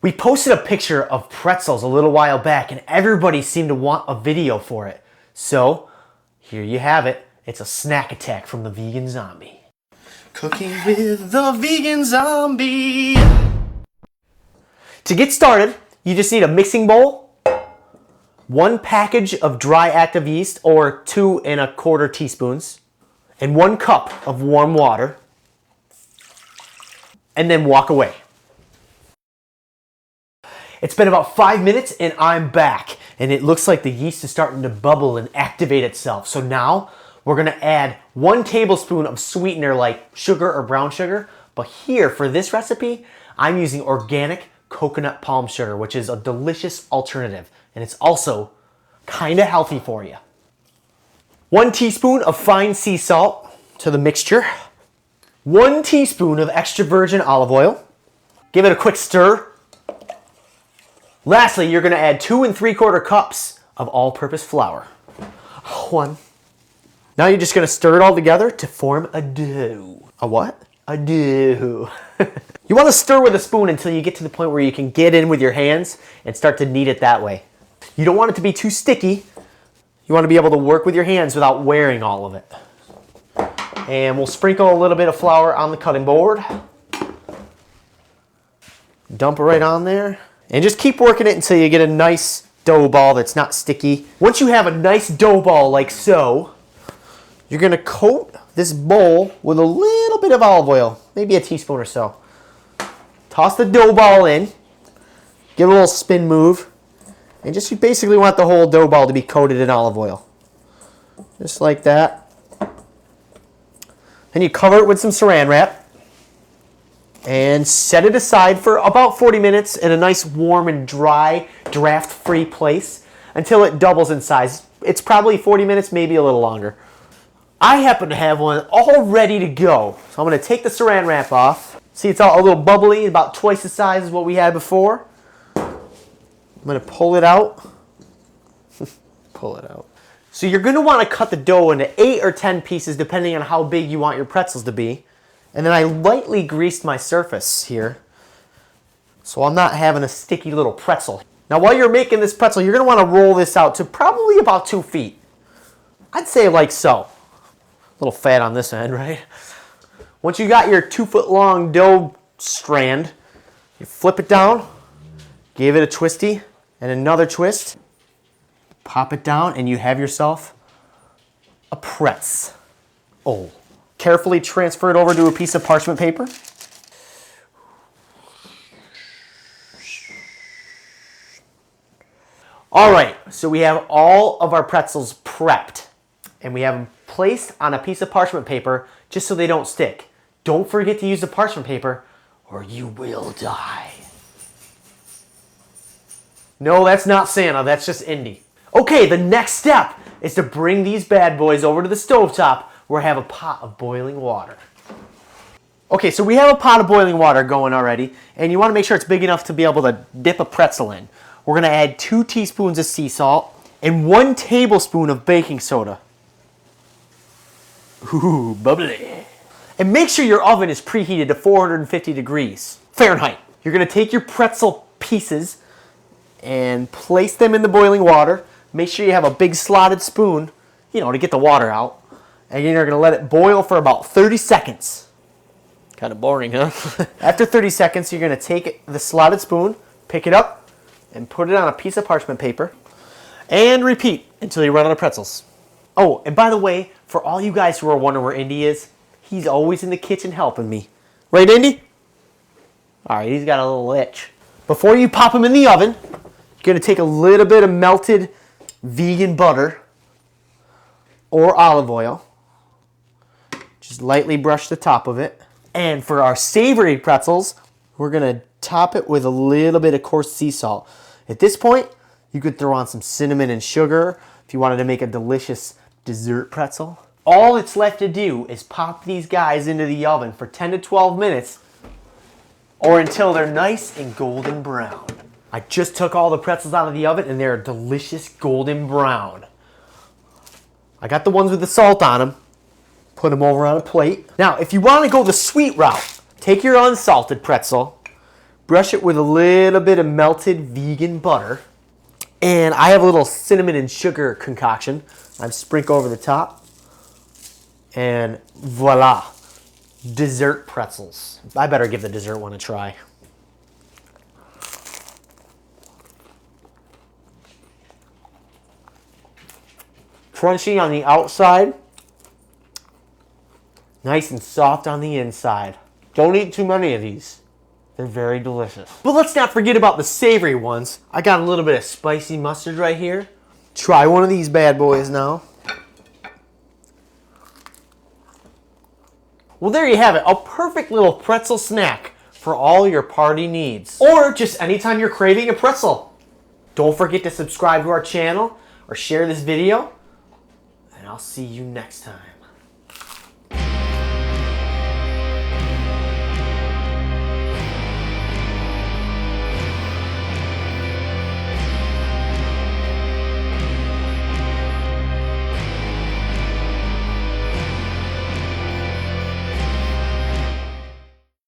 We posted a picture of pretzels a little while back and everybody seemed to want a video for it. So, here you have it. It's a snack attack from the vegan zombie. Cooking with the vegan zombie. To get started, you just need a mixing bowl, 1 package of dry active yeast or 2 1/4 teaspoons, and 1 cup of warm water, and then walk away. It's been about 5 minutes and I'm back, and it looks like the yeast is starting to bubble and activate itself. So now we're gonna add 1 tablespoon of sweetener like sugar or brown sugar, but here for this recipe, I'm using organic coconut palm sugar, which is a delicious alternative, and it's also kind of healthy for you. 1 teaspoon of fine sea salt to the mixture, 1 teaspoon of extra virgin olive oil. Give it a quick stir. Lastly, you're gonna add 2 3/4 cups of all-purpose flour. 1. Now you're just gonna stir it all together to form a dough. A what? A dough. You wanna stir with a spoon until you get to the point where you can get in with your hands and start to knead it that way. You don't want it to be too sticky. You wanna be able to work with your hands without wearing all of it. And we'll sprinkle a little bit of flour on the cutting board. Dump it right on there. And just keep working it until you get a nice dough ball that's not sticky. Once you have a nice dough ball like so, you're gonna coat this bowl with a little bit of olive oil, maybe a teaspoon or so. Toss the dough ball in, give it a little spin move, and just you basically want the whole dough ball to be coated in olive oil. Just like that. Then you cover it with some saran wrap and set it aside for about 40 minutes in a nice warm and dry, draft-free place until it doubles in size. It's probably 40 minutes, maybe a little longer. I happen to have one all ready to go. So I'm gonna take the saran wrap off. See, it's all a little bubbly, about twice the size as what we had before. I'm gonna pull it out. Pull it out. So you're gonna wanna cut the dough into 8 or 10 pieces depending on how big you want your pretzels to be. And then I lightly greased my surface here so I'm not having a sticky little pretzel. Now while you're making this pretzel, you're gonna wanna roll this out to probably about 2 feet. I'd say like so. A little fat on this end, right? Once you got your 2-foot long dough strand, you flip it down, give it a twisty and another twist, pop it down, and you have yourself a pretzel. Oh. Carefully transfer it over to a piece of parchment paper. All right, so we have all of our pretzels prepped, and we have them placed on a piece of parchment paper just so they don't stick. Don't forget to use the parchment paper or you will die. No, that's not Santa, that's just Indy. Okay, the next step is to bring these bad boys over to the stovetop where I have a pot of boiling water. Okay, so we have a pot of boiling water going already, and you want to make sure it's big enough to be able to dip a pretzel in. We're going to add 2 teaspoons of sea salt and 1 tablespoon of baking soda. Ooh, bubbly. And make sure your oven is preheated to 450 degrees Fahrenheit. You're going to take your pretzel pieces and place them in the boiling water. Make sure you have a big slotted spoon, to get the water out. And you're going to let it boil for about 30 seconds. Kind of boring, huh? After 30 seconds, you're going to take the slotted spoon, pick it up, and put it on a piece of parchment paper. And repeat until you run out of pretzels. Oh, and by the way, for all you guys who are wondering where Indy is, he's always in the kitchen helping me. Right, Indy? All right, he's got a little itch. Before you pop him in the oven, you're going to take a little bit of melted vegan butter or olive oil. Just lightly brush the top of it. And for our savory pretzels, we're gonna top it with a little bit of coarse sea salt. At this point, you could throw on some cinnamon and sugar if you wanted to make a delicious dessert pretzel. All it's left to do is pop these guys into the oven for 10 to 12 minutes or until they're nice and golden brown. I just took all the pretzels out of the oven and they're delicious golden brown. I got the ones with the salt on them. Put them over on a plate. Now, if you want to go the sweet route, take your unsalted pretzel, Brush it with a little bit of melted vegan butter. And I have a little cinnamon and sugar concoction. I've sprinkled over the top. And voila, dessert pretzels. I better give the dessert one a try. Crunchy on the outside, nice and soft on the inside. Don't eat too many of these. They're very delicious. But let's not forget about the savory ones. I got a little bit of spicy mustard right here. Try one of these bad boys now. Well, there you have it, a perfect little pretzel snack for all your party needs. Or just anytime you're craving a pretzel. Don't forget to subscribe to our channel or share this video. And I'll see you next time.